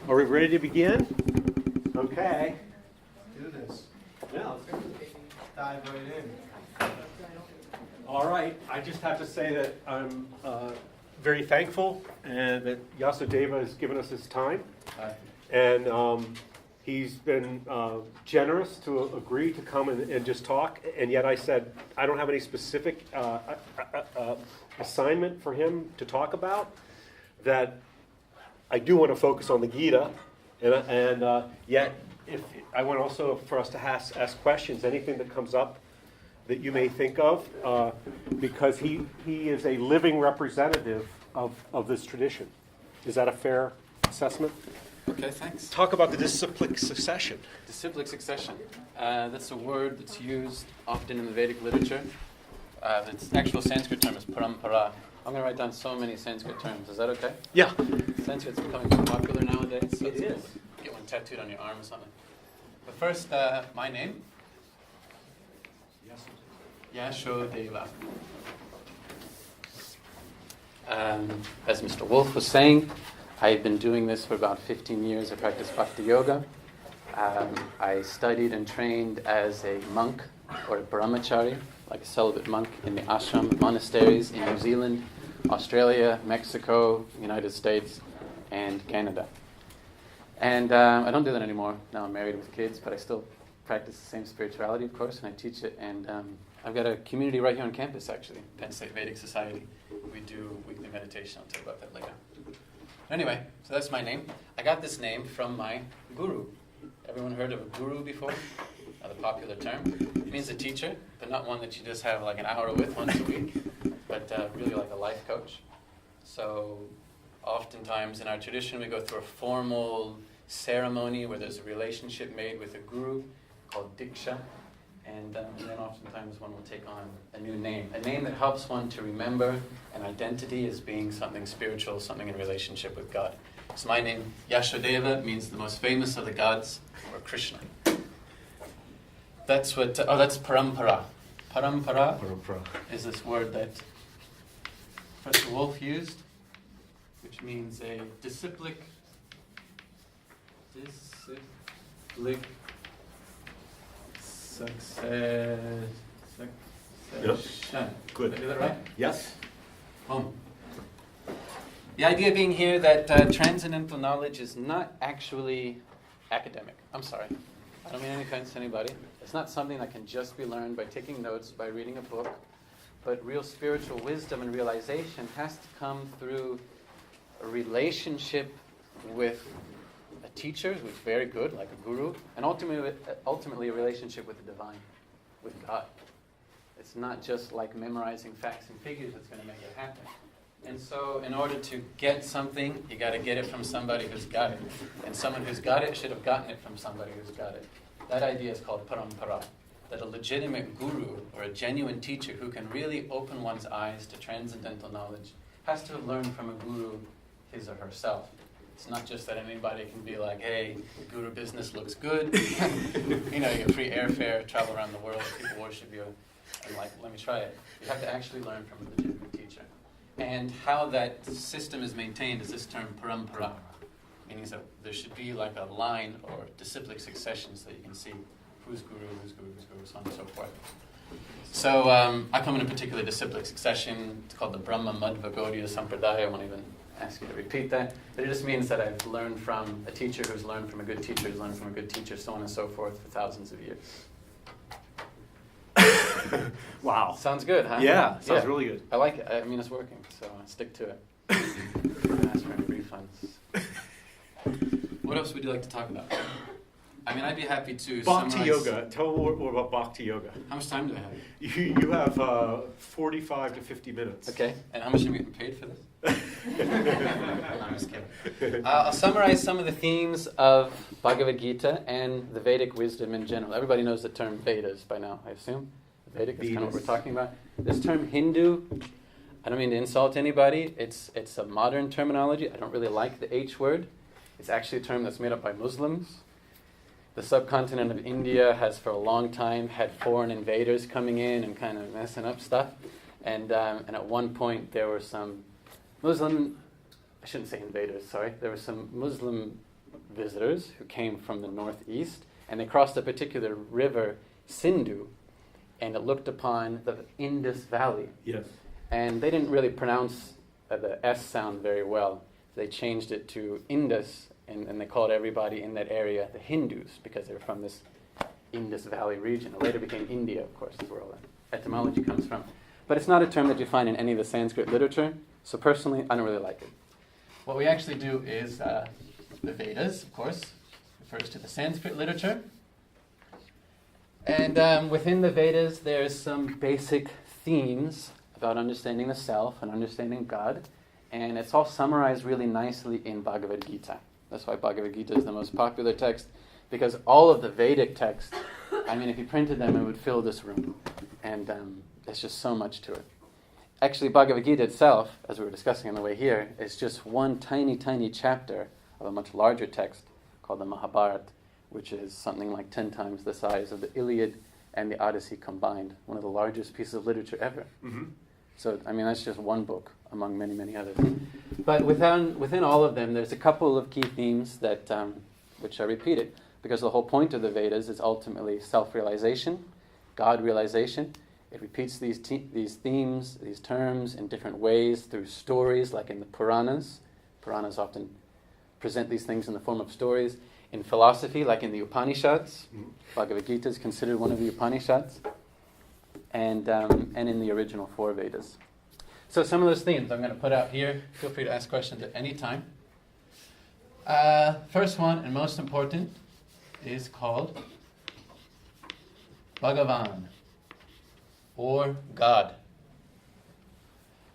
Are we ready to begin? Okay. Do this. Yeah, let's dive right in. All right. I just have to say that I'm very thankful and that Yasudeva has given us his time. And he's been generous to agree to come and just talk. And yet I said, I don't have any specific assignment for him to talk about, that I do want to focus on the Gita, and yet if I want also for us to ask questions, anything that comes up that you may think of, because he is a living representative of this tradition. Is that a fair assessment? Okay, thanks. Talk about the disciplic succession. Disciplic succession. That's a word that's used often in the Vedic literature. Its actual Sanskrit term is parampara. I'm going to write down so many Sanskrit terms. Is that okay? Yeah. Sanskrit's becoming so popular nowadays. So It is. Get one tattooed on your arm or something. But first, my name. Yashodeva. As Mr. Wolf was saying, I've been doing this for about 15 years. I practice bhakti yoga. I studied and trained as a monk or a brahmachari, like a celibate monk in the ashram monasteries in New Zealand, Australia, Mexico, United States, and Canada. And I don't do that anymore. Now I'm married with kids, but I still practice the same spirituality, of course, and I teach it. And I've got a community right here on campus, actually, Penn State Vedic Society. We do weekly meditation. I'll tell you about that later. Anyway, so that's my name. I got this name from my guru. Everyone heard of a guru before? The popular term. It means a teacher, but not one that you just have like an hour with once a week, but really like a life coach. So oftentimes in our tradition we go through a formal ceremony where there's a relationship made with a guru called Diksha, and then oftentimes one will take on a new name, a name that helps one to remember an identity as being something spiritual, something in relationship with God. So my name, Yashodeva, means the most famous of the gods, or Krishna. That's what, that's parampara. Parampara is this word that Professor Wolf used, which means a disciplic succession. Yep. Good. Did I do that right? Yes. The idea being here that transcendental knowledge is not actually academic. I'm sorry. I don't mean any offense to anybody. It's not something that can just be learned by taking notes, by reading a book, but real spiritual wisdom and realization has to come through a relationship with a teacher who's very good, like a guru, and ultimately a relationship with the divine, with God. It's not just like memorizing facts and figures that's going to make it happen. And so in order to get something, you got to get it from somebody who's got it. And someone who's got it should have gotten it from somebody who's got it. That idea is called parampara. That a legitimate guru or a genuine teacher who can really open one's eyes to transcendental knowledge has to have learned from a guru his or herself. It's not just that anybody can be like, hey, the guru business looks good. You get free airfare, travel around the world, people worship you. And like, let me try it. You have to actually learn from a legitimate teacher. And how that system is maintained is this term parampara, meaning that there should be like a line or disciplic succession so that you can see who's guru, so on and so forth. So I come in a particular disciplic succession. It's called the Brahma Madhva Gaudiya Sampradaya. I won't even ask you to repeat that. But it just means that I've learned from a teacher who's learned from a good teacher who's learned from a good teacher, so on and so forth for thousands of years. Wow. Sounds good, huh? Yeah, sounds really good. I like it. I mean, it's working, so I stick to it. Ask for any refunds. What else would you like to talk about? I mean, I'd be happy to Bhakti summarize. yoga. Tell more about Bhakti yoga. How much time do I have? You have 45 to 50 minutes. Okay. And how much are we getting paid for this? No, I'm just kidding. I'll summarize some of the themes of Bhagavad Gita and the Vedic wisdom in general. Everybody knows the term Vedas by now, I assume. Vedic is kind of what we're talking about. This term Hindu, I don't mean to insult anybody. It's a modern terminology. I don't really like the H word. It's actually a term that's made up by Muslims. The subcontinent of India has for a long time had foreign invaders coming in and kind of messing up stuff. And at one point there were some Muslim I shouldn't say invaders, sorry. There were some Muslim visitors who came from the northeast, and they crossed a particular river, Sindhu, and it looked upon the Indus Valley. Yes. And they didn't really pronounce the S sound very well. They changed it to Indus, and they called everybody in that area the Hindus, because they were from this Indus Valley region. It later became India, of course, is where all that etymology comes from. But it's not a term that you find in any of the Sanskrit literature, so personally, I don't really like it. What we actually do is the Vedas, of course, refers to the Sanskrit literature. And within the Vedas, there's some basic themes about understanding the self and understanding God. And it's all summarized really nicely in Bhagavad Gita. That's why Bhagavad Gita is the most popular text, because all of the Vedic texts, I mean, if you printed them, it would fill this room. And there's just so much to it. Actually, Bhagavad Gita itself, as we were discussing on the way here, is just one tiny, tiny chapter of a much larger text called the Mahabharata, which is something like 10 times the size of the Iliad and the Odyssey combined, one of the largest pieces of literature ever. Mm-hmm. So, I mean, that's just one book among many, many others. But within all of them, there's a couple of key themes that which are repeated, because the whole point of the Vedas is ultimately self-realization, God realization. It repeats these themes, these terms in different ways through stories, like in the Puranas. Puranas often present these things in the form of stories. In philosophy, like in the Upanishads. Bhagavad Gita is considered one of the Upanishads. And in the original 4 Vedas. So some of those themes I'm going to put out here. Feel free to ask questions at any time. First one, and most important, is called Bhagavan, or God.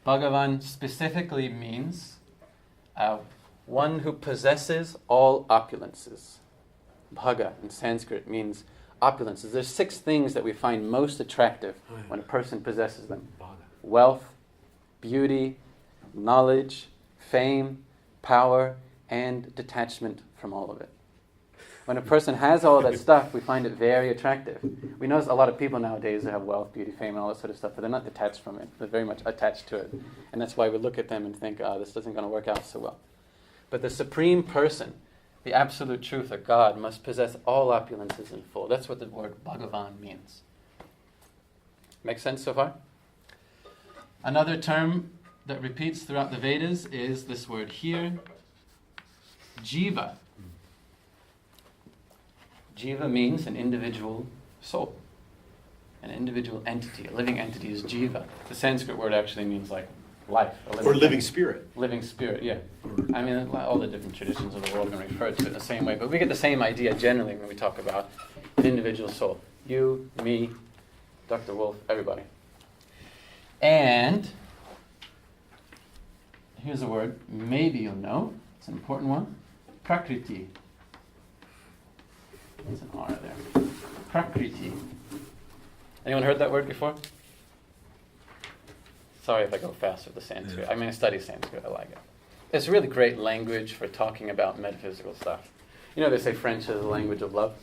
Bhagavan specifically means one who possesses all opulences. Bhaga in Sanskrit means opulences. There's 6 things that we find most attractive when a person possesses them. Wealth, beauty, knowledge, fame, power, and detachment from all of it. When a person has all of that stuff, we find it very attractive. We notice a lot of people nowadays that have wealth, beauty, fame, and all that sort of stuff, but they're not detached from it. They're very much attached to it. And that's why we look at them and think, this isn't going to work out so well. But the supreme person, the absolute truth, or God, must possess all opulences in full. That's what the word Bhagavan means. Make sense so far? Another term that repeats throughout the Vedas is this word here, Jiva. Jiva means an individual soul, an individual entity. A living entity is Jiva. The Sanskrit word actually means like life. Or living spirit. Living spirit, yeah. I mean, all the different traditions of the world are going to refer to it the same way, but we get the same idea generally when we talk about an individual soul. You, me, Dr. Wolf, everybody. And here's a word maybe you'll know. It's an important one. Prakriti. There's an R there. Prakriti. Anyone heard that word before? Sorry if I go fast with the Sanskrit. I mean, I study Sanskrit. I like it. It's a really great language for talking about metaphysical stuff. You know, they say French is the language of love.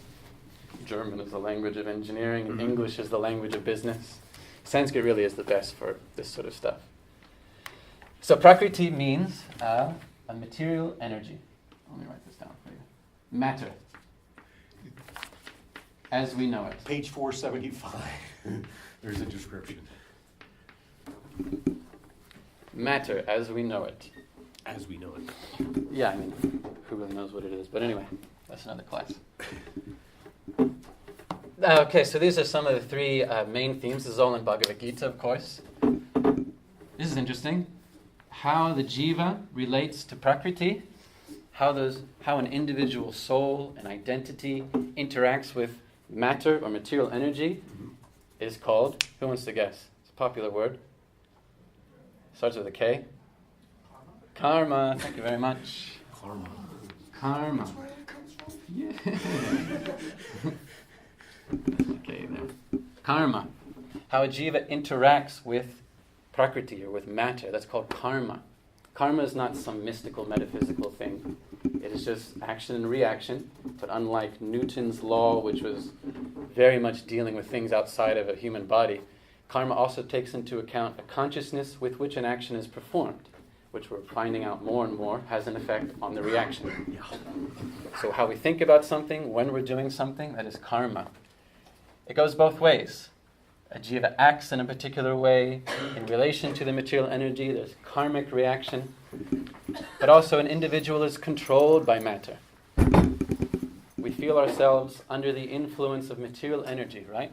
German is the language of engineering. And English is the language of business. Sanskrit really is the best for this sort of stuff. So Prakriti means a material energy. Let me write this down for you. Matter. As we know it. Page 475. There's a description. Matter as we know it. As we know it. Yeah, I mean, who really knows what it is? But anyway, that's another class. Okay, so these are some of the 3 main themes. This is all in Bhagavad Gita, of course. This is interesting. How the jiva relates to Prakriti. How an individual soul and identity interacts with matter or material energy is called, who wants to guess? It's a popular word. Starts with a K. Karma. Thank you very much. Karma. That's where it comes from. Yeah. Okay, there. Karma. How a jiva interacts with Prakriti or with matter. That's called karma. Karma is not some mystical, metaphysical thing. It is just action and reaction. But unlike Newton's law, which was very much dealing with things outside of a human body, karma also takes into account a consciousness with which an action is performed, which we're finding out more and more, has an effect on the reaction. So how we think about something, when we're doing something, that is karma. It goes both ways. A jiva acts in a particular way in relation to the material energy. There's karmic reaction. But also an individual is controlled by matter. We feel ourselves under the influence of material energy, right?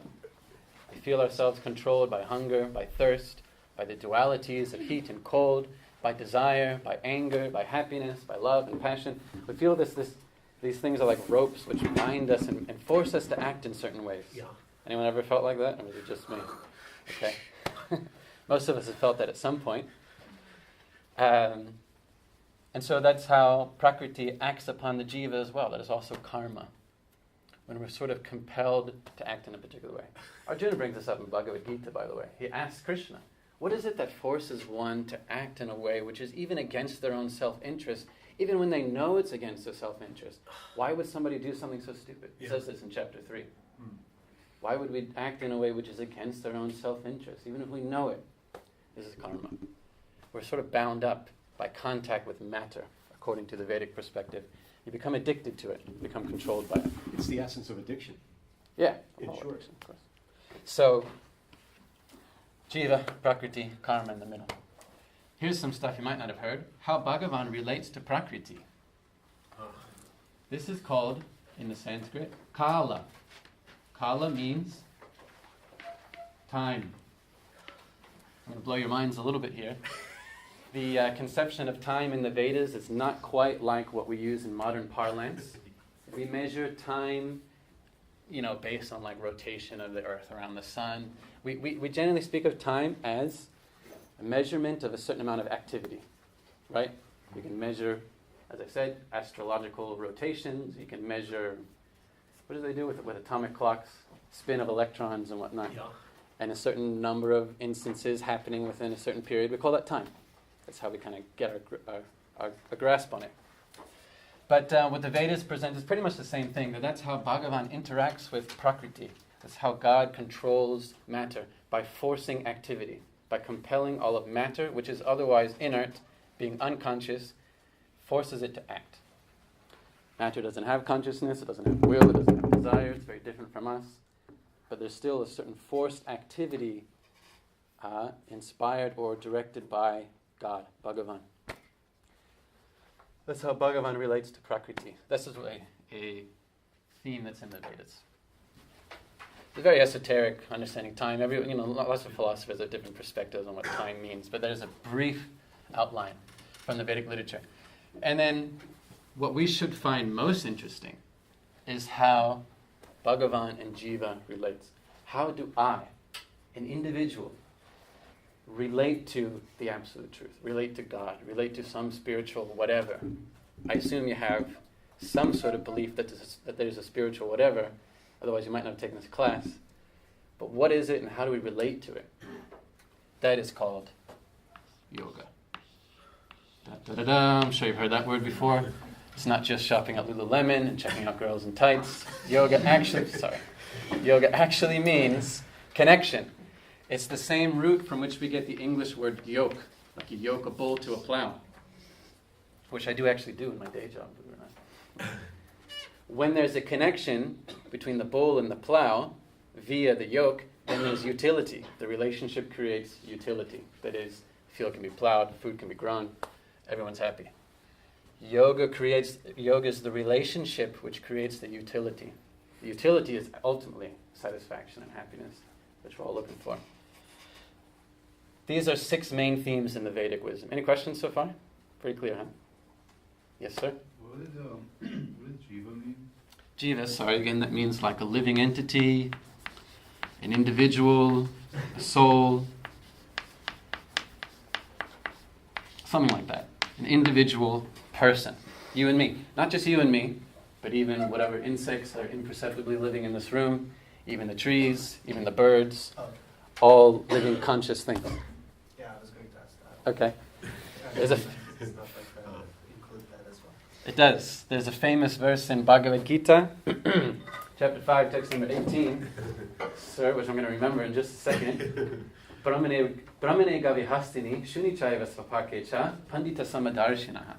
We feel ourselves controlled by hunger, by thirst, by the dualities of heat and cold, by desire, by anger, by happiness, by love and passion. We feel these things are like ropes which bind us and force us to act in certain ways. Yeah. Anyone ever felt like that? Or was it just me? Okay. Most of us have felt that at some point. And so that's how Prakriti acts upon the jiva as well. That is also karma. When we're sort of compelled to act in a particular way. Arjuna brings this up in Bhagavad Gita, by the way. He asks Krishna, what is it that forces one to act in a way which is even against their own self-interest, even when they know it's against their self-interest? Why would somebody do something so stupid? He says this in chapter 3. Why would we act in a way which is against their own self-interest, even if we know it? This is karma. We're sort of bound up by contact with matter, according to the Vedic perspective. You become addicted to it. You become controlled by it. It's the essence of addiction. Yeah. In short. Addiction, of course. So, jiva, prakriti, karma in the middle. Here's some stuff you might not have heard. How Bhagavan relates to prakriti. This is called, in the Sanskrit, kala. Kala means time. I'm going to blow your minds a little bit here. The conception of time in the Vedas is not quite like what we use in modern parlance. We measure time, based on like rotation of the earth around the sun. We generally speak of time as a measurement of a certain amount of activity, right? You can measure, as I said, astrological rotations. You can measure, what do they do with atomic clocks? Spin of electrons and whatnot. Yeah. And a certain number of instances happening within a certain period. We call that time. That's how we kind of get our grasp on it. But what the Vedas present is pretty much the same thing. That's how Bhagavan interacts with Prakriti. That's how God controls matter, by forcing activity, by compelling all of matter, which is otherwise inert, being unconscious, forces it to act. Matter doesn't have consciousness, it doesn't have will, it doesn't have desire, it's very different from us. But there's still a certain forced activity inspired or directed by God, Bhagavan. That's how Bhagavan relates to Prakriti. This is a theme that's in the Vedas. It's a very esoteric understanding time. Lots of philosophers have different perspectives on what time means, but there's a brief outline from the Vedic literature. And then what we should find most interesting is how Bhagavan and Jiva relates. How do I, an individual, relate to the absolute truth, relate to God, relate to some spiritual whatever? I assume you have some sort of belief that there's a spiritual whatever, otherwise you might not have taken this class. But what is it and how do we relate to it? That is called yoga. I'm sure you've heard that word before. It's not just shopping at Lululemon and checking out girls in tights. Yoga actually means connection. It's the same root from which we get the English word yoke, like you yoke a bull to a plow, which I do actually do in my day job, believe it or not. When there's a connection between the bull and the plow via the yoke, then there's utility. The relationship creates utility. That is, field can be plowed, food can be grown, everyone's happy. Yoga is the relationship which creates the utility. The utility is ultimately satisfaction and happiness, which we're all looking for. These are 6 main themes in the Vedic wisdom. Any questions so far? Pretty clear, huh? Yes, sir? What does jiva mean? Jiva, again, that means like a living entity, an individual, a soul, something like that. An individual person. You and me. Not just you and me, but even whatever insects are imperceptibly living in this room, even the trees, even the birds, all living conscious things. Yeah, I was going to ask that. Okay. There's a... Stuff like that, include that as well. It does. There's a famous verse in Bhagavad Gita, chapter 5, text number 18, sir, which I'm going to remember in just a second. Brahmane gavihastini shunichaiva svapakecha pandita samadarshinaha.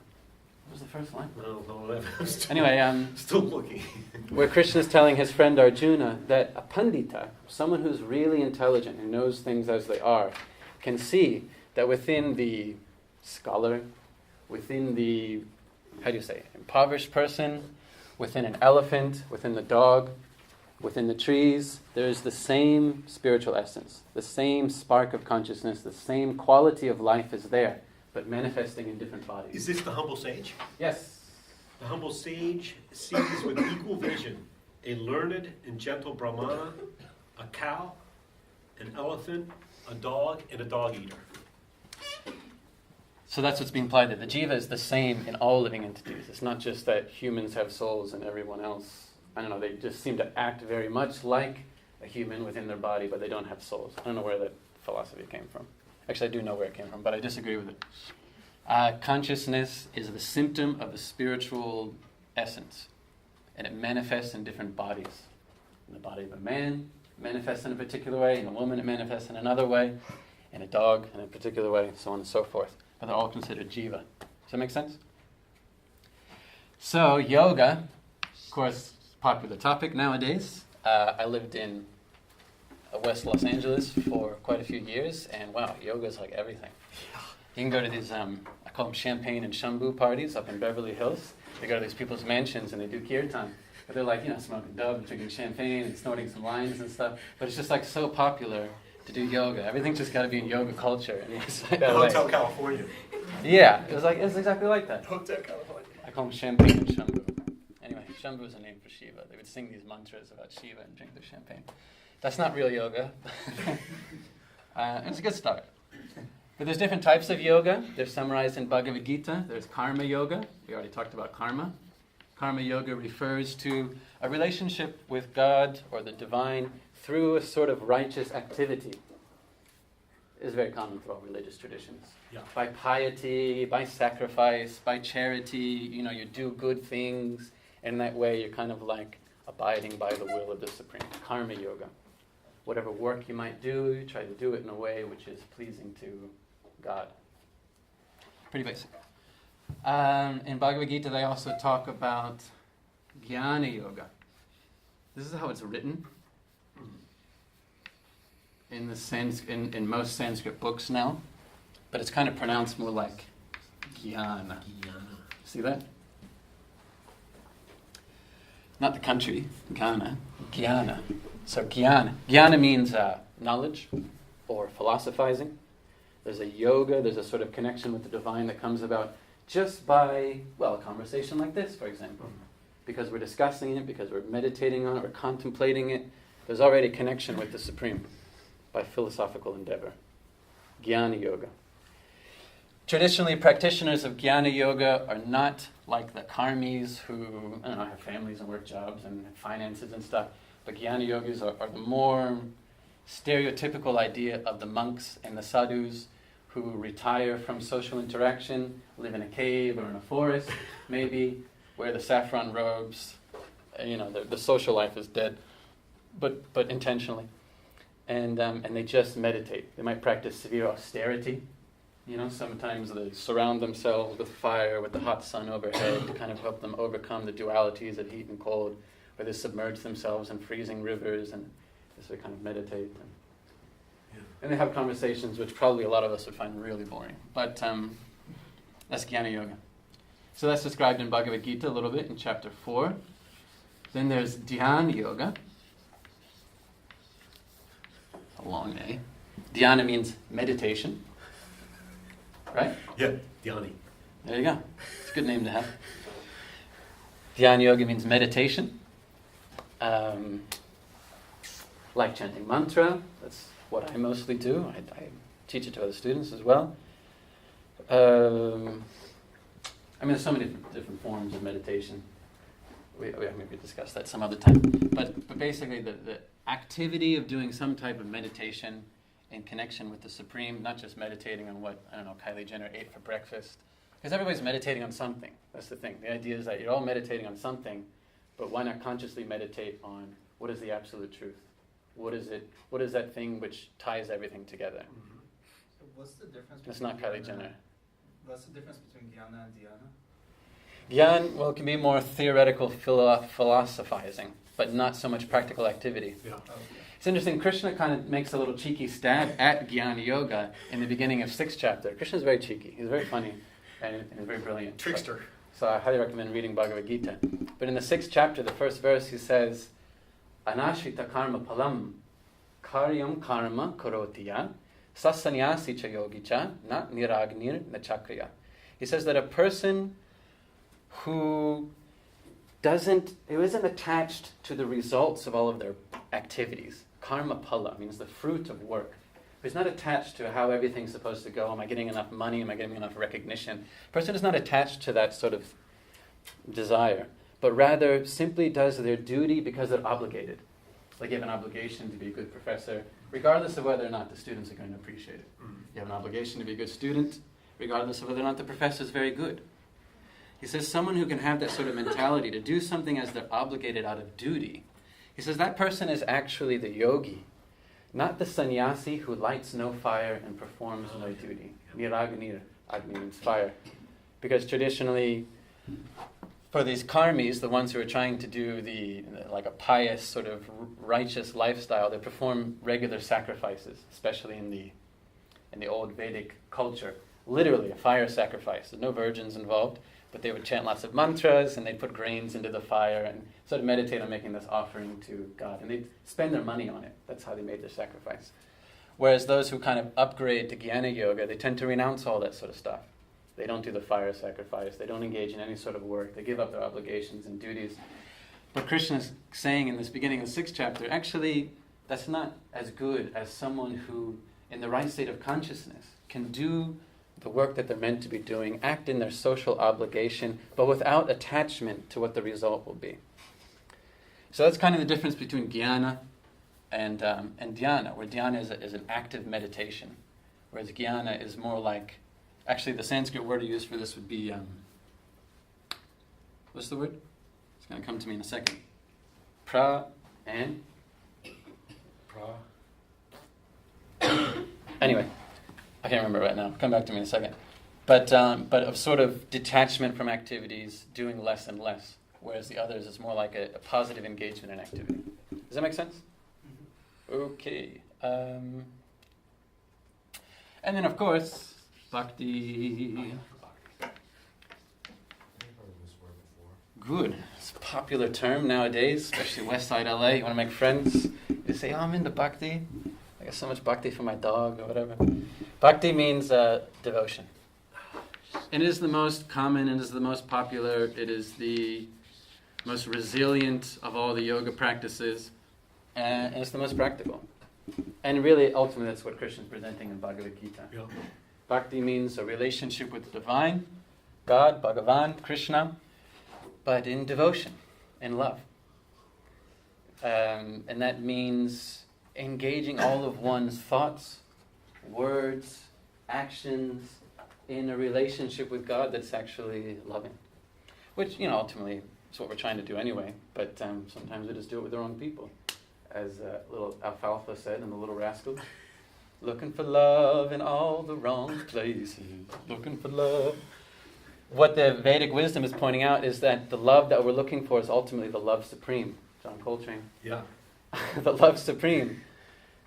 What was the first line? I don't know. I'm still, Anyway, still looking. where Krishna is telling his friend Arjuna that a pandita, someone who's really intelligent, who knows things as they are, can see that within the scholar, within the, impoverished person, within an elephant, within the dog, within the trees, there's the same spiritual essence, the same spark of consciousness, the same quality of life is there, but manifesting in different bodies. Is this the humble sage? Yes. The humble sage sees with equal vision a learned and gentle brahmana, a cow, an elephant, a dog, and a dog eater. So that's what's being implied there. The jiva is the same in all living entities. It's not just that humans have souls and everyone else, I don't know, they just seem to act very much like a human within their body, but they don't have souls. I don't know where that philosophy came from. Actually, I do know where it came from, but I disagree with it. Consciousness is the symptom of the spiritual essence, and it manifests in different bodies. In the body of a man, it manifests in a particular way. In a woman, it manifests in another way. In a dog, in a particular way, so on and so forth. But they're all considered jiva. Does that make sense? So, yoga, of course, popular topic nowadays. I lived in West Los Angeles for quite a few years, and wow, yoga is like everything. You can go to these, I call them champagne and Shambhu parties up in Beverly Hills. They go to these people's mansions and they do kirtan. But they're like, smoking dub and drinking champagne and snorting some lines and stuff. But it's just like so popular to do yoga. Everything's just got to be in yoga culture. And it's like Hotel California. Yeah, it's exactly like that. Hotel California. I call them champagne and Shambhu. Anyway, Shambhu is a name for Shiva. They would sing these mantras about Shiva and drink their champagne. That's not real yoga. It's a good start. But there's different types of yoga. They're summarized in Bhagavad Gita. There's karma yoga. We already talked about karma. Karma yoga refers to a relationship with God or the divine through a sort of righteous activity. It's very common through all religious traditions. Yeah. By piety, by sacrifice, by charity, you do good things. In that way, you're kind of like abiding by the will of the Supreme. Karma yoga. Whatever work you might do, you try to do it in a way which is pleasing to God. Pretty basic. In Bhagavad Gita, they also talk about jnana yoga. This is how it's written in in most Sanskrit books now, but it's kind of pronounced more like jnana. See that? Not the country, Ghana. Jnana. So jnana means knowledge or philosophizing. There's a yoga, there's a sort of connection with the divine that comes about just by, a conversation like this, for example. Because we're discussing it, because we're meditating on it, we're contemplating it. There's already a connection with the Supreme by philosophical endeavor. Jnana yoga. Traditionally, practitioners of jnana yoga are not like the karmis who, have families and work jobs and finances and stuff. But jnana yogis are the more stereotypical idea of the monks and the sadhus who retire from social interaction, live in a cave or in a forest, maybe, wear the saffron robes. The social life is dead, but intentionally. And they just meditate. They might practice severe austerity. Sometimes they surround themselves with fire, with the hot sun overhead to kind of help them overcome the dualities of heat and cold, where they submerge themselves in freezing rivers and just they kind of meditate. And they have conversations which probably a lot of us would find really boring. But that's jnana yoga. So that's described in Bhagavad Gita a little bit in chapter 4. Then there's dhyana yoga. A long name. Dhyana means meditation. Right? Yeah, Dhyani. There you go. It's a good name to have. Dhyana yoga means meditation. Like chanting mantra. That's what I mostly do. I teach it to other students as well. There's so many different forms of meditation. We maybe discuss that some other time. But basically the activity of doing some type of meditation in connection with the Supreme, not just meditating on what, Kylie Jenner ate for breakfast. Because everybody's meditating on something. That's the thing. The idea is that you're all meditating on something, but why not consciously meditate on what is the absolute truth? What is it? What is that thing which ties everything together? So what's the difference? It's not Kylie Gyana- Jenner. What's the difference between Jnana and Dhyana? Gyan, well, it can be more theoretical philosophizing, but not so much practical activity. Yeah. Okay. It's interesting, Krishna kind of makes a little cheeky stab at Jnana Yoga in the beginning of 6th chapter. Krishna's very cheeky. He's very funny and very brilliant. Trickster. So I highly recommend reading Bhagavad Gita. But in the 6th chapter, the first verse, he says, Anashita karma palam karyam karma karotiya sasanyasi cha yogicha na niragnir na chakriya. He says that a person who isn't attached to the results of all of their activities, karma pala means the fruit of work, who's not attached to how everything's supposed to go, am I getting enough money, am I getting enough recognition, a person is not attached to that sort of desire, but rather simply does their duty because they're obligated. Like you have an obligation to be a good professor, regardless of whether or not the students are going to appreciate it. You have an obligation to be a good student, regardless of whether or not the professor is very good. He says someone who can have that sort of mentality to do something as they're obligated out of duty, he says that person is actually the yogi, not the sannyasi who lights no fire and performs no duty. Niragnir, Agni means fire. Because traditionally, for these karmis, the ones who are trying to do like a pious sort of righteous lifestyle, they perform regular sacrifices, especially in the old Vedic culture. Literally a fire sacrifice. There's no virgins involved, but they would chant lots of mantras and they'd put grains into the fire and sort of meditate on making this offering to God. And they'd spend their money on it. That's how they made their sacrifice. Whereas those who kind of upgrade to Jnana Yoga, they tend to renounce all that sort of stuff. They don't do the fire sacrifice. They don't engage in any sort of work. They give up their obligations and duties. But Krishna is saying in this beginning of the 6th chapter, actually, that's not as good as someone who, in the right state of consciousness, can do the work that they're meant to be doing, act in their social obligation, but without attachment to what the result will be. So that's kind of the difference between jnana and dhyana, where dhyana is an active meditation, whereas jnana is more like, actually the Sanskrit word to use for this would be, what's the word? It's going to come to me in a second. Pra and? Anyway. I can't remember right now. Come back to me in a second. But of sort of detachment from activities, doing less and less, whereas the others is more like a positive engagement in activity. Does that make sense? Mm-hmm. Okay. And then, of course, bhakti. Good. It's a popular term nowadays, especially West Side LA. You want to make friends? You say, oh, I'm into bhakti. I got so much bhakti for my dog or whatever. Bhakti means devotion. It is the most common, it is the most popular, it is the most resilient of all the yoga practices, and it's the most practical. And really, ultimately, that's what Krishna is presenting in Bhagavad Gita. Yeah. Bhakti means a relationship with the divine, God, Bhagavan, Krishna, but in devotion, in love. And that means engaging all of one's thoughts, words, actions in a relationship with God that's actually loving. Which, ultimately is what we're trying to do anyway, but sometimes we just do it with the wrong people. As little Alfalfa said in The Little Rascals, looking for love in all the wrong places, looking for love. What the Vedic wisdom is pointing out is that the love that we're looking for is ultimately the love supreme. John Coltrane. Yeah. The love supreme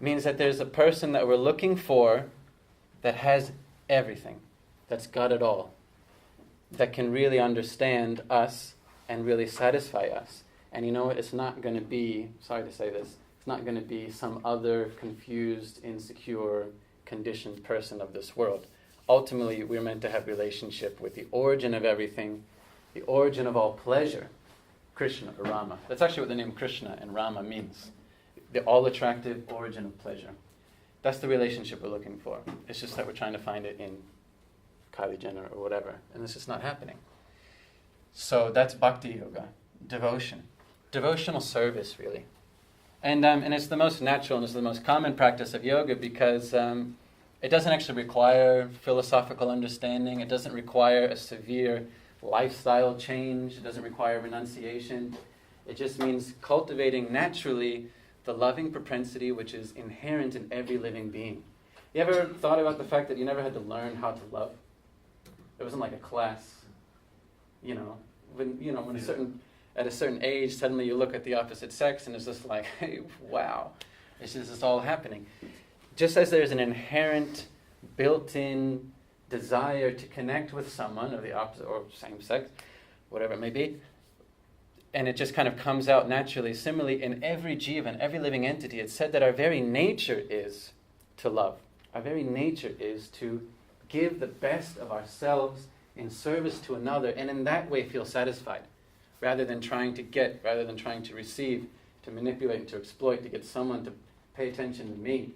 means that there's a person that we're looking for that has everything, that's got it all, that can really understand us and really satisfy us. And you know what? It's not going to be, sorry to say this, it's not going to be some other confused, insecure, conditioned person of this world. Ultimately, we're meant to have relationship with the origin of everything, the origin of all pleasure, Krishna or Rama. That's actually what the name Krishna and Rama means. The all-attractive origin of pleasure. That's the relationship we're looking for. It's just that we're trying to find it in Kylie Jenner or whatever, and it's just not happening. So that's bhakti yoga, devotion. Devotional service, really. And it's the most natural and it's the most common practice of yoga because it doesn't actually require philosophical understanding. It doesn't require a severe lifestyle change. It doesn't require renunciation. It just means cultivating naturally the loving propensity which is inherent in every living being. You ever thought about the fact that you never had to learn how to love? It wasn't like a class, at a certain age, suddenly you look at the opposite sex and it's just like, hey, wow, it's just all happening. Just as there's an inherent, built-in desire to connect with someone of the opposite or same sex, whatever it may be, and it just kind of comes out naturally. Similarly, in every jiva, in every living entity, it's said that our very nature is to love. Our very nature is to give the best of ourselves in service to another, and in that way feel satisfied, rather than trying to get, rather than trying to receive, to manipulate, to exploit, to get someone to pay attention to me.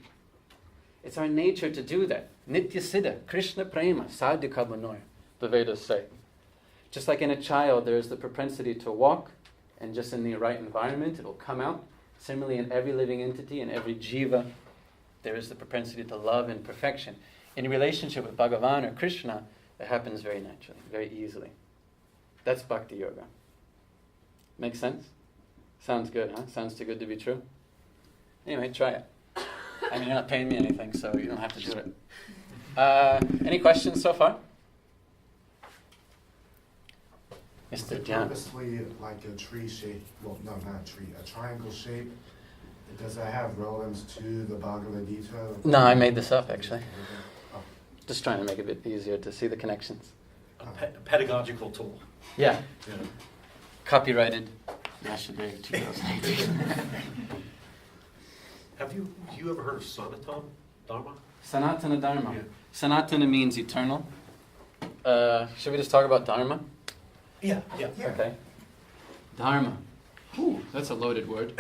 It's our nature to do that. Nitya Siddha, Krishna Prema, Sadhika Manoya, the Vedas say. Just like in a child, there's the propensity to walk, and just in the right environment, it will come out. Similarly, in every living entity, in every jiva, there is the propensity to love in perfection. In relationship with Bhagavan or Krishna, it happens very naturally, very easily. That's Bhakti Yoga. Make sense? Sounds good, huh? Sounds too good to be true? Anyway, try it. I mean, you're not paying me anything, so you don't have to do it. Any questions so far? Mr. Jan. Purposely like a tree shape, well, no, not a tree, a triangle shape. Does that have relevance to the Bhagavad Gita? No, I made this up, actually. Oh. Just trying to make it a bit easier to see the connections. A pedagogical tool. Yeah. Yeah. Copyrighted. National 2018. Have you ever heard of Sanatana Dharma? Sanatana Dharma. Yeah. Sanatana means eternal. Should we just talk about Dharma? Yeah. Okay. Dharma. Ooh, that's a loaded word.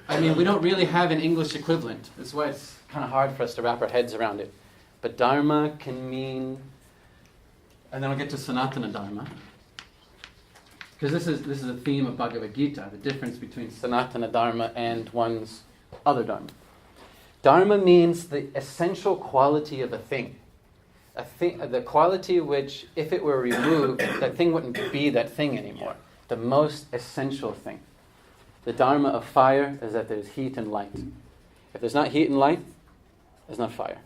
I mean, we don't really have an English equivalent. That's why it's kind of hard for us to wrap our heads around it. But Dharma can mean, and then I'll get to Sanatana Dharma, because this is a theme of Bhagavad Gita, the difference between Sanatana Dharma and one's other Dharma. Dharma means the essential quality of a thing. The quality which, if it were removed, that thing wouldn't be that thing anymore. The most essential thing. The dharma of fire is that there's heat and light. If there's not heat and light, there's not fire.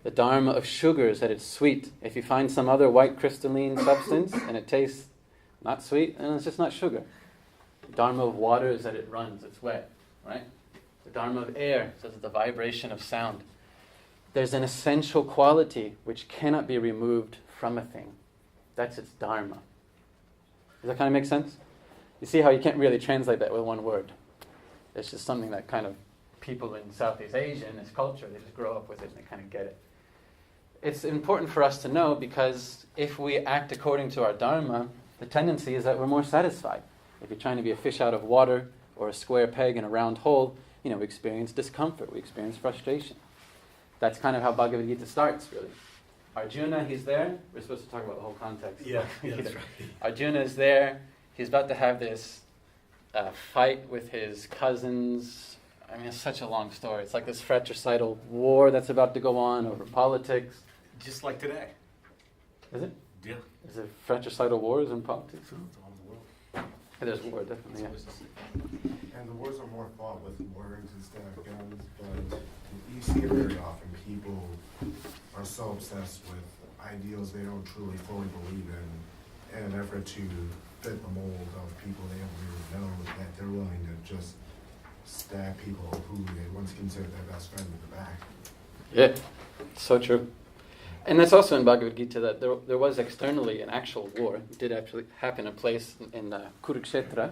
The dharma of sugar is that it's sweet. If you find some other white crystalline substance and it tastes not sweet, then it's just not sugar. The dharma of water is that it runs, it's wet, right? The dharma of air says it's the vibration of sound. There's an essential quality which cannot be removed from a thing. That's its dharma. Does that kind of make sense? You see how you can't really translate that with one word. It's just something that kind of people in Southeast Asia, in this culture, they just grow up with it and they kind of get it. It's important for us to know because if we act according to our dharma, the tendency is that we're more satisfied. If you're trying to be a fish out of water or a square peg in a round hole, we experience discomfort, we experience frustration. That's kind of how Bhagavad Gita starts, really. Arjuna, he's there. We're supposed to talk about the whole context. Yeah, that's right. Arjuna is there. He's about to have this fight with his cousins. I mean, it's such a long story. It's like this fratricidal war that's about to go on over politics. Just like today. Is it? Yeah. Is there fratricidal wars in politics? It's all in the world. There's war, definitely, yeah. And the wars are more fought with words instead of guns, but you see it very often. People are so obsessed with ideals they don't truly fully believe in an effort to fit the mold of people they haven't really known, that they're willing to just stab people who they once considered their best friend in the back. Yeah, so true. And that's also in Bhagavad Gita that there was externally an actual war. It did actually happen in a place in Kurukshetra,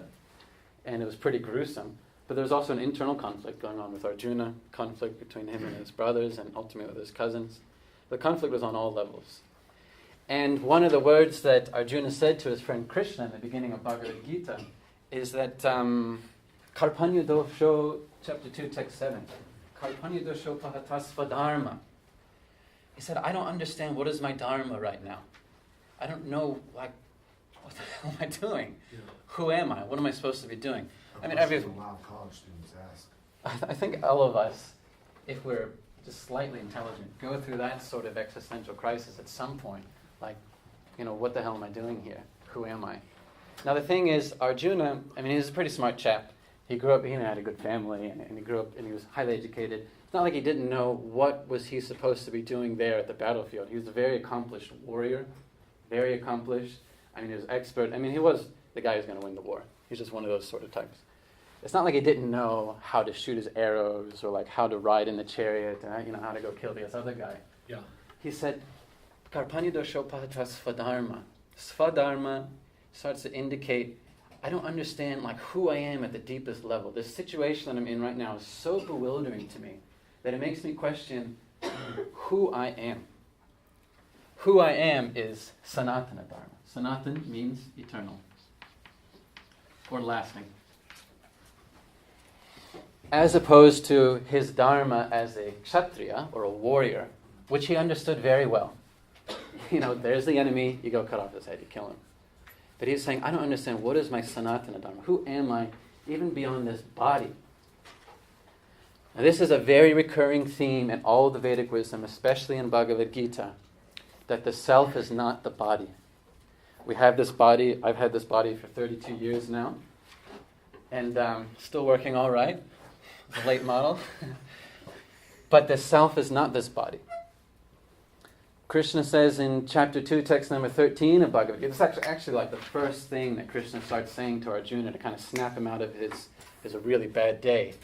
and it was pretty gruesome. But there was also an internal conflict going on with Arjuna, conflict between him and his brothers, and ultimately with his cousins. The conflict was on all levels. And one of the words that Arjuna said to his friend Krishna in the beginning of Bhagavad Gita is that Karpanya dosho, chapter 2, text 7, Karpanya dosho pahatasva dharma. He said, I don't understand what is my dharma right now. I don't know, what the hell am I doing? Yeah. Who am I? What am I supposed to be doing? I mean, A lot of college students ask. I think all of us, if we're just slightly intelligent, go through that sort of existential crisis at some point. Like, what the hell am I doing here? Who am I? Now the thing is, Arjuna, I mean, he's a pretty smart chap. he grew up, he had a good family, and he grew up, and he was highly educated. It's not like he didn't know what was he supposed to be doing there at the battlefield. He was a very accomplished warrior, very accomplished. I mean, he was expert. I mean, he was the guy who's going to win the war. He's just one of those sort of types. It's not like he didn't know how to shoot his arrows or like how to ride in the chariot and how to go kill this other guy. Yeah. He said, Karpanido Shopahatra Svadharma. Svadharma starts to indicate, I don't understand like who I am at the deepest level. This situation that I'm in right now is so bewildering to me that it makes me question who I am. Who I am is Sanatana Dharma. Sanatan means eternal or lasting. As opposed to his dharma as a kshatriya or a warrior, which he understood very well. There's the enemy, you go cut off his head, you kill him. But he's saying, I don't understand, what is my sanatana dharma? Who am I even beyond this body? Now, this is a very recurring theme in all the Vedic wisdom, especially in Bhagavad Gita, that the self is not the body. We have this body, I've had this body for 32 years now, and still working all right. It's a late model. But the self is not this body. Krishna says in chapter 2, text number 13 of Bhagavad Gita, it's actually like the first thing that Krishna starts saying to Arjuna to kind of snap him out of his a really bad day.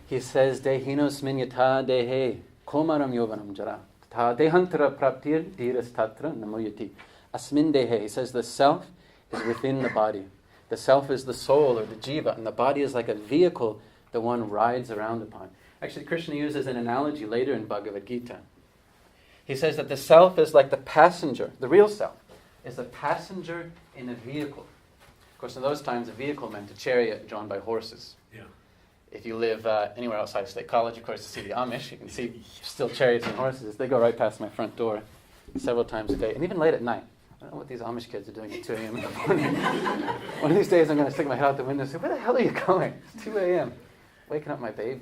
He says, Dehinosmin yatha dehe komaram yovanam jara tha dehantara praptir dhiras tatra namoyati. Asmin dehe, he says the self is within the body. The self is the soul or the jiva, and the body is like a vehicle that one rides around upon. Actually, Krishna uses an analogy later in Bhagavad Gita. He says that the self is like the passenger, the real self, is a passenger in a vehicle. Of course, in those times, a vehicle meant a chariot drawn by horses. Yeah. If you live anywhere outside of State College, of course, to see the Amish, you can see still chariots and horses. They go right past my front door several times a day, and even late at night. I don't know what these Amish kids are doing at 2 a.m. in the morning. One of these days, I'm going to stick my head out the window and say, where the hell are you going? It's 2 a.m. Waking up my baby.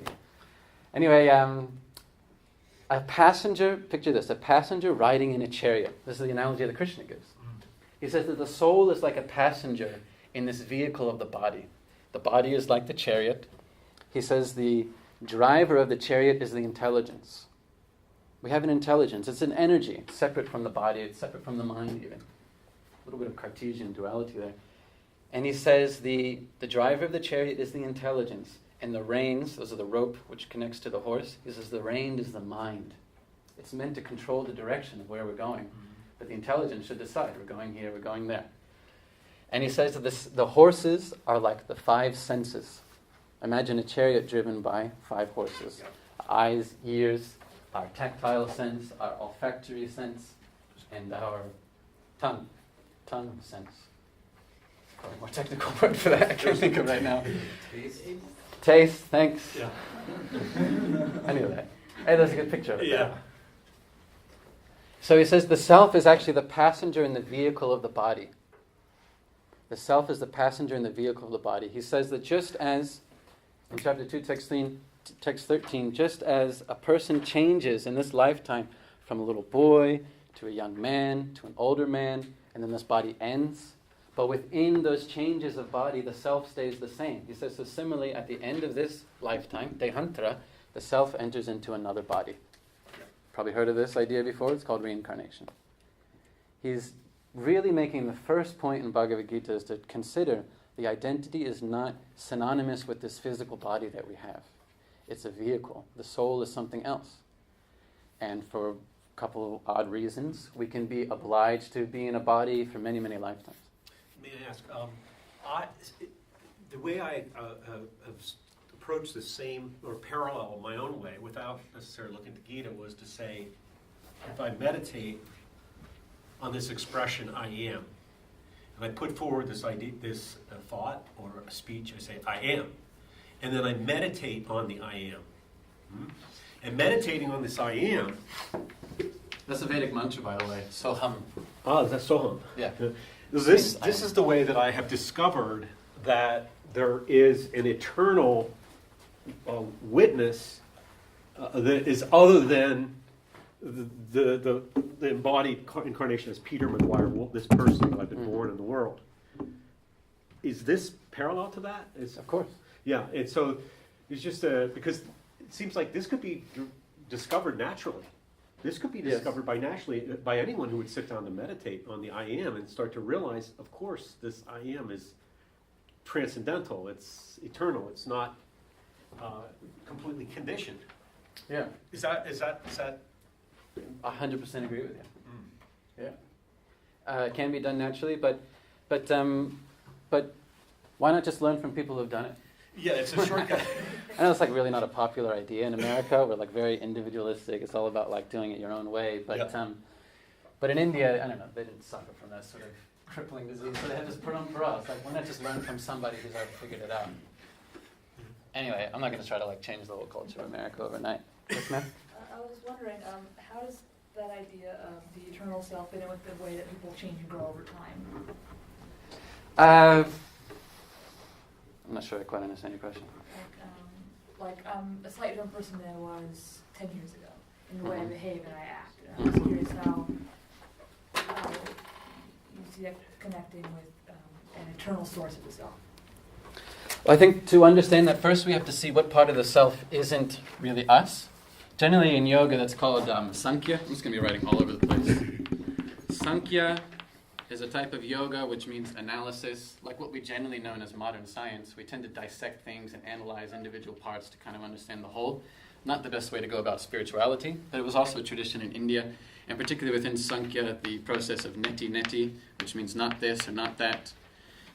Anyway, a passenger, picture this, a passenger riding in a chariot. This is the analogy that Krishna gives. He says that the soul is like a passenger in this vehicle of the body. The body is like the chariot. He says the driver of the chariot is the intelligence. We have an intelligence. It's an energy. It's separate from the body. It's separate from the mind even. A little bit of Cartesian duality there. And he says the driver of the chariot is the intelligence. And the reins, those are the rope which connects to the horse. He says the rein is the mind. It's meant to control the direction of where we're going. But the intelligence should decide, we're going here, we're going there. And he says that the horses are like the 5 senses. Imagine a chariot driven by 5 horses. Eyes, ears, our tactile sense, our olfactory sense, and our tongue sense. Probably more technical word for that I can't think of right now. Taste, thanks. Yeah. Anyway, hey, that's a good picture of it. Yeah. So he says the self is actually the passenger in the vehicle of the body. The self is the passenger in the vehicle of the body. He says that just as, in chapter 2, text 13, just as a person changes in this lifetime from a little boy to a young man to an older man, and then this body ends, but within those changes of body, the self stays the same. He says, so similarly, at the end of this lifetime, Dehantra, the self enters into another body. Probably heard of this idea before. It's called reincarnation. He's really making the first point in Bhagavad Gita is to consider the identity is not synonymous with this physical body that we have. It's a vehicle. The soul is something else. And for a couple of odd reasons, we can be obliged to be in a body for many, many lifetimes. May I ask, the way I have approached the same or parallel my own way without necessarily looking to Gita was to say, if I meditate on this expression, I am, and I put forward this idea, this thought or a speech, I say, I am, and then I meditate on the I am. And meditating on this I am. That's a Vedic mantra, by the way. Soham. Ah, that's Soham. Yeah. This is the way that I have discovered that there is an eternal witness that is other than the embodied incarnation as Peter McGuire, this person that I've been born in the world. Is this parallel to that? Of course. Yeah, and so it's just because it seems like this could be discovered naturally. This could be Yes. discovered by anyone who would sit down to meditate on the I am and start to realize, of course, this I am is transcendental. It's eternal. It's not completely conditioned. Yeah. Is that? 100% agree with you. Yeah. It can be done naturally, but why not just learn from people who've done it? Yeah, it's a shortcut. I know it's like really not a popular idea in America. We're like very individualistic. It's all about like doing it your own way. But but in India, I don't know, they didn't suffer from that sort of crippling disease, so they had this param. It's like, why not just learn from somebody who's already figured it out? Anyway, I'm not going to try to like change the whole culture of America overnight. Yes, ma'am? I was wondering, how does that idea of the eternal self fit in with the way that people change and grow over time? I'm not sure I quite understand your question. A slightly different person than I was 10 years ago in the way I Mhm. behave and I act. And I was curious how you see that connecting with an eternal source of the self. Well, I think to understand that, first we have to see what part of the self isn't really us. Generally in yoga that's called Sankhya. I'm just going to be writing all over the place. Sankhya is a type of yoga which means analysis. Like what we generally know as modern science, we tend to dissect things and analyze individual parts to kind of understand the whole. Not the best way to go about spirituality, but it was also a tradition in India, and particularly within Sankhya, the process of neti, which means not this or not that,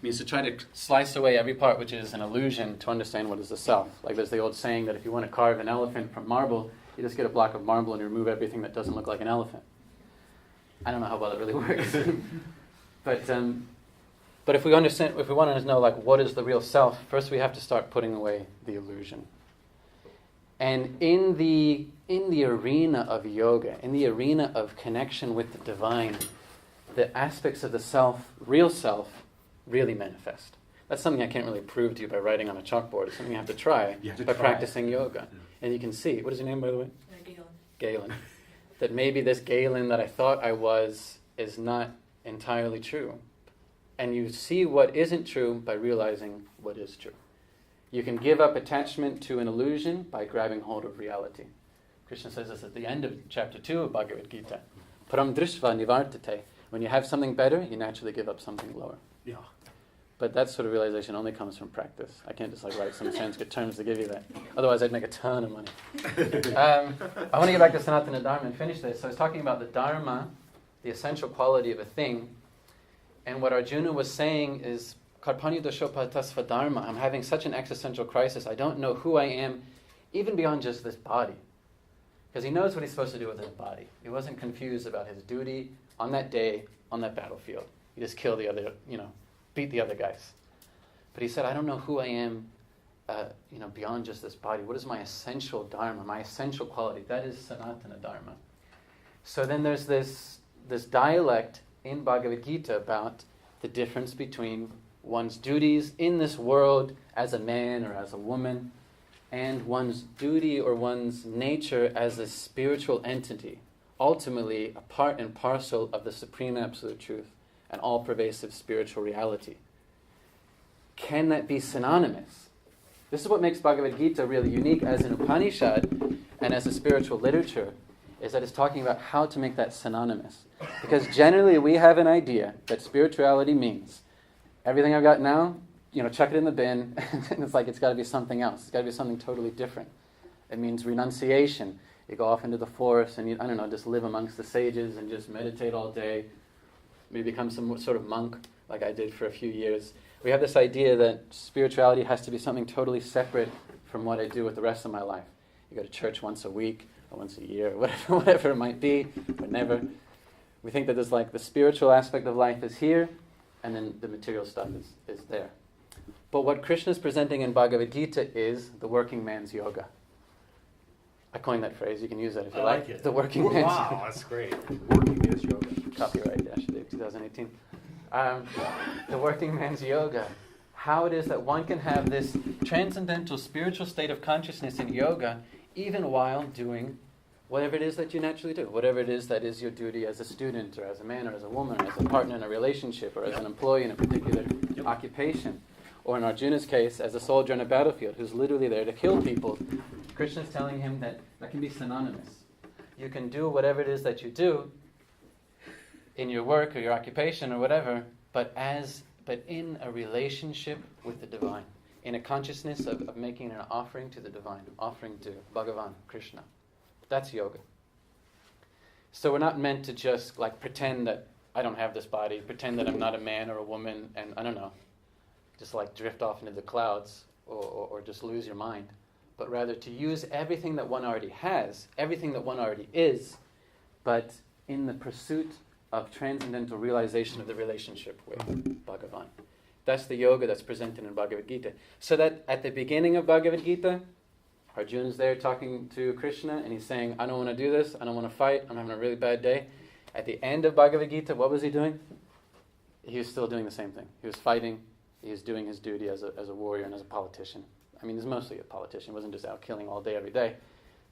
means to try to slice away every part which is an illusion to understand what is the self. Like there's the old saying that if you want to carve an elephant from marble, you just get a block of marble and you remove everything that doesn't look like an elephant. I don't know how well it really works. But if we want to know like what is the real self, first we have to start putting away the illusion. And in the arena of yoga, in the arena of connection with the divine, the aspects of the self, real self, really manifest. That's something I can't really prove to you by writing on a chalkboard. It's something you have to try by practicing yoga. Yeah. And you can see, what is your name, by the way? Galen. Galen. That maybe this Galen that I thought I was is not entirely true. And you see what isn't true by realizing what is true. You can give up attachment to an illusion by grabbing hold of reality. Krishna says this at the end of chapter 2 of Bhagavad Gita. Param drishva nivartate. When you have something better, you naturally give up something lower. Yeah. But that sort of realization only comes from practice. I can't just like write some Sanskrit terms to give you that. Otherwise, I'd make a ton of money. I want to get back to Sanatana Dharma and finish this. So I was talking about the Dharma, the essential quality of a thing. And what Arjuna was saying is, Karpani doshopa tasva dharma. I'm having such an existential crisis. I don't know who I am, even beyond just this body. Because he knows what he's supposed to do with his body. He wasn't confused about his duty on that day, on that battlefield. He just killed the other, beat the other guys. But he said, I don't know who I am, beyond just this body. What is my essential dharma, my essential quality? That is Sanatana Dharma. So then there's this dialect in Bhagavad Gita about the difference between one's duties in this world as a man or as a woman, and one's duty or one's nature as a spiritual entity, ultimately a part and parcel of the Supreme Absolute Truth and all-pervasive spiritual reality. Can that be synonymous? This is what makes Bhagavad Gita really unique as an Upanishad and as a spiritual literature, is that it's talking about how to make that synonymous. Because generally we have an idea that spirituality means everything I've got now, chuck it in the bin, and it's like it's got to be something else. It's got to be something totally different. It means renunciation. You go off into the forest and just live amongst the sages and just meditate all day. Maybe become some sort of monk, like I did for a few years. We have this idea that spirituality has to be something totally separate from what I do with the rest of my life. You go to church once a week, or once a year, or whatever it might be, but never. We think that there's the spiritual aspect of life is here, and then the material stuff is there. But what Krishna is presenting in Bhagavad Gita is the working man's yoga. I coined that phrase. You can use that if you like. It. The working man's yoga. Wow, that's great. Working man's yoga. Copyright, yeah, should do 2018. The working man's yoga. How it is that one can have this transcendental spiritual state of consciousness in yoga even while doing whatever it is that you naturally do, whatever it is that is your duty as a student or as a man or as a woman or as a partner in a relationship or as an employee in a particular occupation, or in Arjuna's case, as a soldier on a battlefield who's literally there to kill people. Krishna's telling him that can be synonymous. You can do whatever it is that you do in your work or your occupation or whatever, but in a relationship with the divine, in a consciousness of making an offering to the divine, offering to Bhagavan, Krishna. That's yoga. So we're not meant to just pretend that I don't have this body, pretend that I'm not a man or a woman, and I don't know, just drift off into the clouds or just lose your mind, but rather to use everything that one already has, everything that one already is, but in the pursuit of transcendental realization of the relationship with Bhagavan. That's the yoga that's presented in Bhagavad Gita. So that at the beginning of Bhagavad Gita, Arjuna's there talking to Krishna, and he's saying, I don't want to do this, I don't want to fight, I'm having a really bad day. At the end of Bhagavad Gita, what was he doing? He was still doing the same thing. He was fighting, he was doing his duty as a warrior and as a politician. I mean, he's mostly a politician, he wasn't just out killing all day, every day.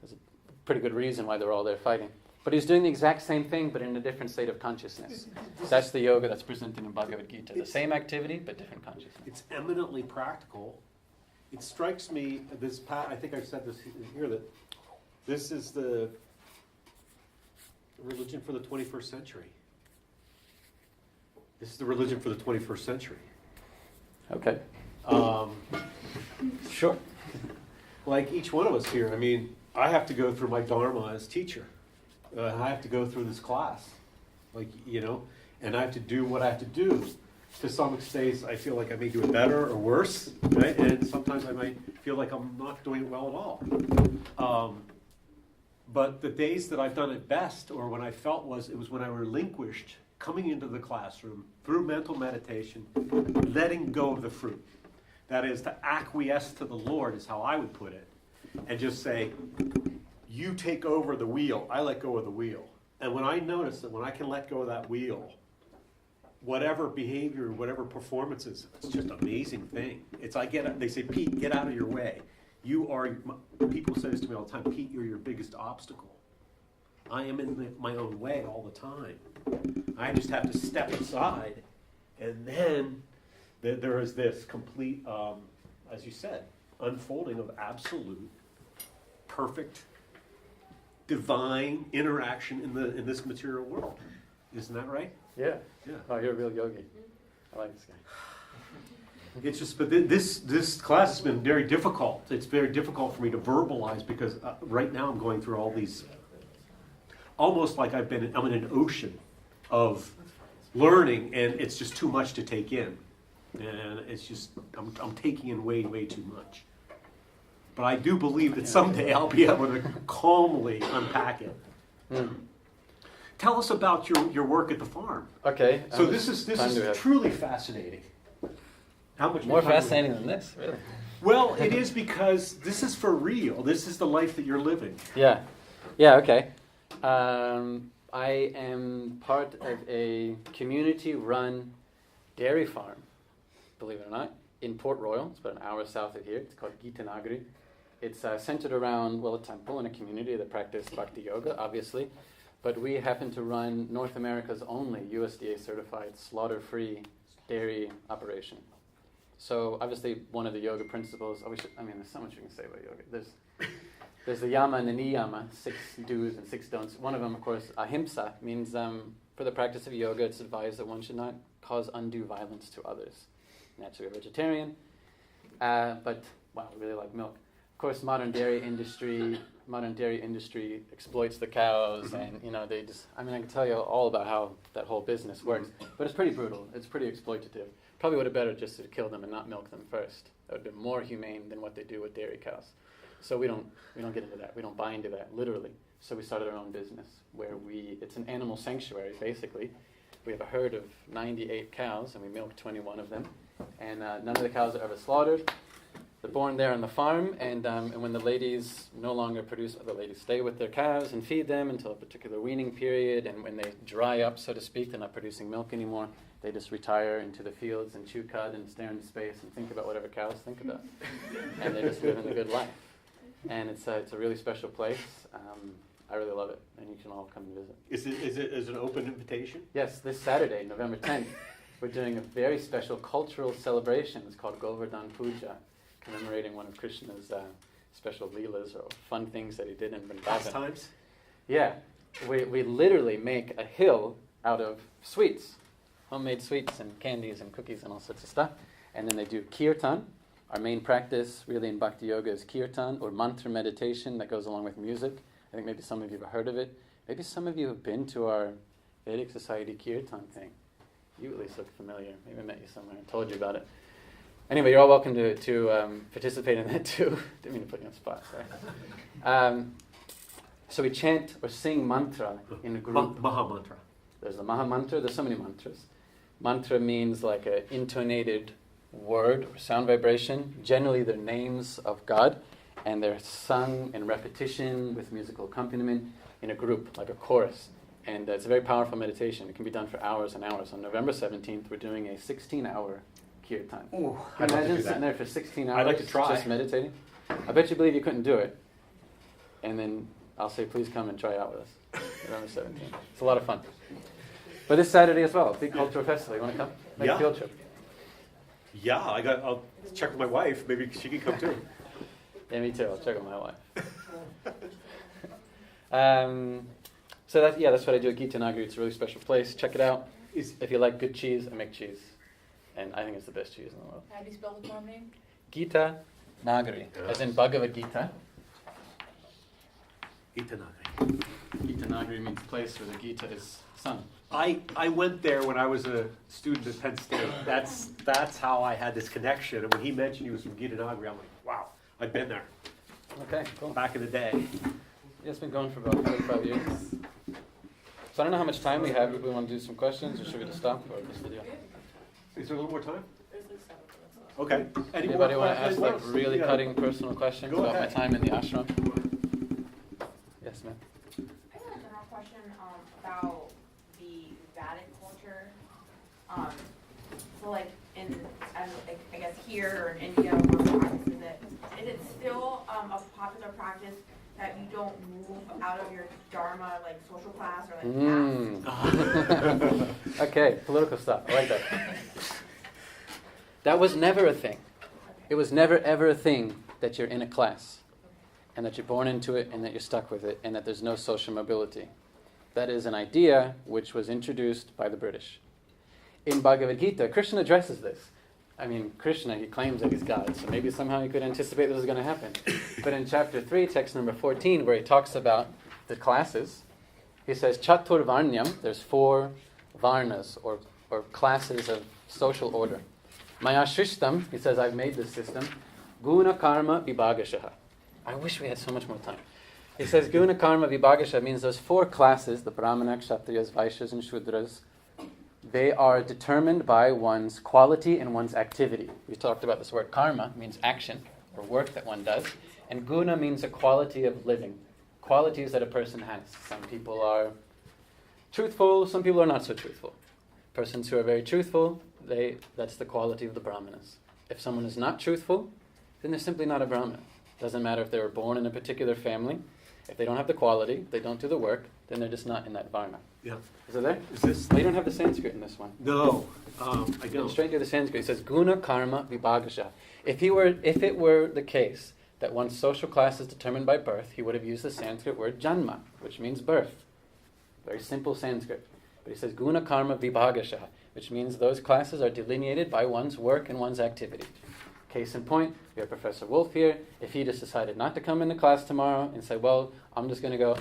There's a pretty good reason why they were all there fighting. But he's doing the exact same thing, but in a different state of consciousness. That's the yoga that's presented in Bhagavad Gita. The same activity, but different consciousness. It's eminently practical. It strikes me, I think I've said this here, that this is the religion for the 21st century. This is the religion for the 21st century. Okay. Sure. Like each one of us here, I mean, I have to go through my dharma as teacher. I have to go through this class, and I have to do what I have to do. To some extent, I feel like I may do it better or worse, right? And sometimes I might feel like I'm not doing it well at all. But the days that I've done it best, or when I felt it was when I relinquished coming into the classroom through mental meditation, letting go of the fruit. That is, to acquiesce to the Lord is how I would put it, and just say, you take over the wheel, I let go of the wheel. And when I notice that when I can let go of that wheel, whatever behavior, whatever performances, it's just an amazing thing. They say, Pete, get out of your way. People say this to me all the time, Pete, you're your biggest obstacle. I am in my own way all the time. I just have to step aside, and then there is this complete, as you said, unfolding of absolute, perfect, divine interaction in this material world. Isn't that right? Yeah. Yeah. Oh, you're a real yogi. I like this guy. It's just, but this class has been very difficult. It's very difficult for me to verbalize because right now I'm going through all these, almost like I'm in an ocean of learning, and it's just too much to take in, and it's just I'm taking in way too much. But I do believe that someday I'll be able to calmly unpack it. Tell us about your work at the farm. Okay. So this is truly fascinating. How much more time do we have? fascinating than this, really? Well, it is because this is for real. This is the life that you're living. Yeah. Yeah, okay. I am part of a community-run dairy farm, believe it or not, in Port Royal. It's about an hour south of here. It's called Gita Nagari. It's centered around, a temple and a community that practice bhakti yoga, obviously. But we happen to run North America's only USDA-certified slaughter-free dairy operation. So obviously one of the yoga principles, there's so much we can say about yoga. There's the yama and the niyama, 6 do's and 6 don'ts. One of them, of course, ahimsa, means for the practice of yoga, it's advised that one should not cause undue violence to others. Naturally, we're vegetarian, but we really like milk. Of course, modern dairy industry exploits the cows, and I can tell you all about how that whole business works. But it's pretty brutal. It's pretty exploitative. Probably would have better just to kill them and not milk them first. That would have been more humane than what they do with dairy cows. So we don't get into that. We don't buy into that, literally. So we started our own business where it's an animal sanctuary, basically. We have a herd of 98 cows, and we milk 21 of them. And none of the cows are ever slaughtered. They're born there on the farm, and when the ladies no longer produce, the ladies stay with their calves and feed them until a particular weaning period, and when they dry up, so to speak, they're not producing milk anymore, they just retire into the fields and chew cud and stare into space and think about whatever cows think about. And they're just living a good life. And it's a really special place. I really love it, and you can all come and visit. Is it an open invitation? Yes, this Saturday, November 10th. we're doing a very special cultural celebration. It's called Govardhan Puja, commemorating one of Krishna's special leelas or fun things that he did in Vrindavan. Pastimes? Yeah, we literally make a hill out of sweets, homemade sweets and candies and cookies and all sorts of stuff. And then they do kirtan. Our main practice really in Bhakti Yoga is kirtan, or mantra meditation that goes along with music. I think maybe some of you have heard of it. Maybe some of you have been to our Vedic Society kirtan thing. You at least look familiar. Maybe I met you somewhere and told you about it. Anyway, you're all welcome to participate in that too. Didn't mean to put you on the spot, sorry. So we chant or sing mantra in a group. Maha mantra. There's the Maha Mantra. There's so many mantras. Mantra means like an intonated word or sound vibration. Generally, they're names of God, and they're sung in repetition with musical accompaniment in a group, like a chorus. And it's a very powerful meditation. It can be done for hours and hours. On November 17th, we're doing a 16-hour kirtan. Ooh, Can I'd you like to imagine do sitting that. there for 16 hours I'd like to try. just meditating? I bet you believe you couldn't do it. And then I'll say, please come and try out with us. November 17th. It's a lot of fun. But this Saturday as well, big cultural festival. You want to come? Make Yeah. a field trip. Yeah, I'll check with my wife. Maybe she can come too. Yeah, me too. I'll check with my wife. So that's what I do at Gita Nagari. It's a really special place. Check it out. If you like good cheese, I make cheese. And I think it's the best cheese in the world. How do you spell the farm name? Gita Nagari, as in Bhagavad Gita. Itanagari. Gita Nagari means place where the Gita is sung. I went there when I was a student at Penn State. That's how I had this connection. And when he mentioned he was from Gitanagari, I'm like, wow, I've been there Okay, cool. back in the day. Yeah, it's been going for about 45 years. So I don't know how much time we have. If we want to do some questions, or should we just stop for this video? Is there a little more time? There's like 7 minutes left. Okay. Anybody want to ask anyone like else? really Yeah. cutting personal questions Go about ahead. my time in the ashram? Yes, ma'am. I have a general question about the Vedic culture. So like I guess here or in India, one of the practices is it still a popular practice that you don't move out of your dharma, like social class or like caste? Okay, political stuff. I like that. That was never a thing. It was never ever a thing that you're in a class and that you're born into it and that you're stuck with it and that there's no social mobility. That is an idea which was introduced by the British. In Bhagavad Gita, Krishna addresses this. I mean, Krishna, he claims that he's God, so maybe somehow he could anticipate this was going to happen. But in chapter 3, text number 14, where he talks about the classes, he says, Chatur Varnyam, there's 4 varnas, or classes of social order. Maya Shrishtam, he says, I've made this system. Guna Karma Vibhagashaha. I wish we had so much more time. He says, Guna Karma Vibhagashaha means those 4 classes, the Brahmana, Kshatriyas, Vaishyas, and Shudras, they are determined by one's quality and one's activity. We talked about this word karma, means action or work that one does. And guna means a quality of living, qualities that a person has. Some people are truthful, some people are not so truthful. Persons who are very truthful, that's the quality of the brahmanas. If someone is not truthful, then they're simply not a brahmana. Doesn't matter if they were born in a particular family. If they don't have the quality, they don't do the work, then they're just not in that varna. Yeah. Is it there? Is this? Oh, you don't have the Sanskrit in this one. No, I Go don't. straight to the Sanskrit. It says guna karma vibhagasha. If it were the case that one's social class is determined by birth, he would have used the Sanskrit word janma, which means birth. Very simple Sanskrit. But he says guna karma vibhagasha, which means those classes are delineated by one's work and one's activity. Case in point, we have Professor Wolf here. If he just decided not to come into class tomorrow and say, well, I'm just going to go,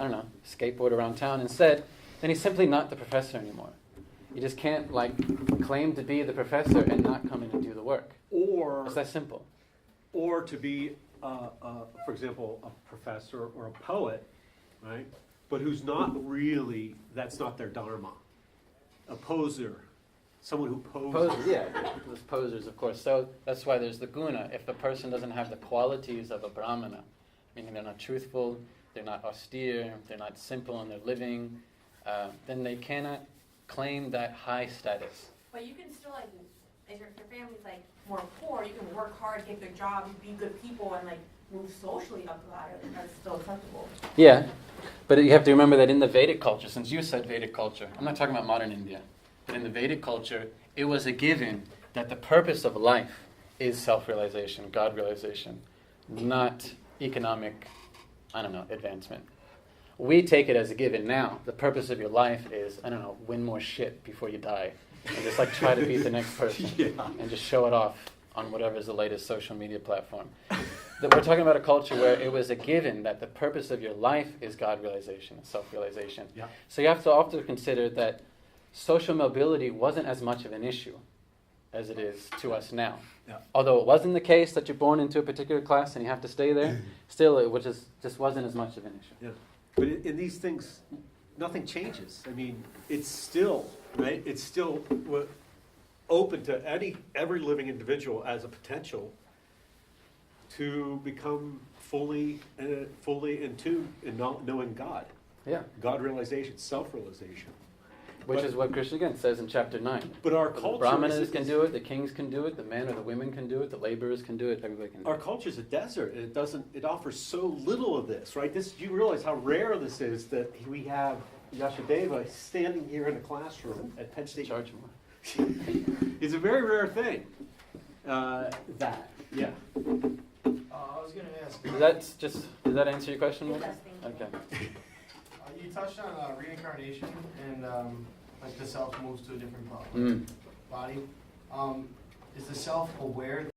skateboard around town instead, then he's simply not the professor anymore. You just can't, claim to be the professor and not come in and do the work. Or It's that simple. or to be, for example, a professor or a poet, right? But who's not really, that's not their dharma. A poser, someone who poses. Posers, yeah. Those posers, of course. So that's why there's the guna. If the person doesn't have the qualities of a brahmana, meaning they're not truthful, they're not austere, they're not simple in their living, then they cannot claim that high status. But you can still if your family's more poor, you can work hard, get good jobs, be good people, and move socially up the ladder. That's still acceptable. Yeah, but you have to remember that in the Vedic culture, since you said Vedic culture, I'm not talking about modern India, but in the Vedic culture, it was a given that the purpose of life is self-realization, God-realization, not economic, advancement. We take it as a given now. The purpose of your life is, win more shit before you die. And just try to beat the next person. Yeah. And just show it off on whatever is the latest social media platform. We're talking about a culture where it was a given that the purpose of your life is God realization, self-realization. Yeah. So you have to also consider that social mobility wasn't as much of an issue as it is to us now. Yeah. Although it wasn't the case that you're born into a particular class and you have to stay there, still it just wasn't as much of an issue. Yeah. But in these things, nothing changes. I mean, it's still, right? It's still open to every living individual as a potential to become fully in tune in knowing God. Yeah. God realization, self-realization. Which is what Krishna again says in chapter 9. But our The culture Brahmanas can do it, the kings can do it, the men or the women can do it, the laborers can do it, everybody can do Our it. culture is a desert, and it offers so little of this, right? You realize how rare this is that we have Yashadeva standing here in a classroom at Penn State. Charge more. It's a very rare thing. Yeah. I was going to ask, Does that answer your question? It Melissa? does, thank you. Okay. you touched on reincarnation and the self moves to a different Mm. body. Is the self aware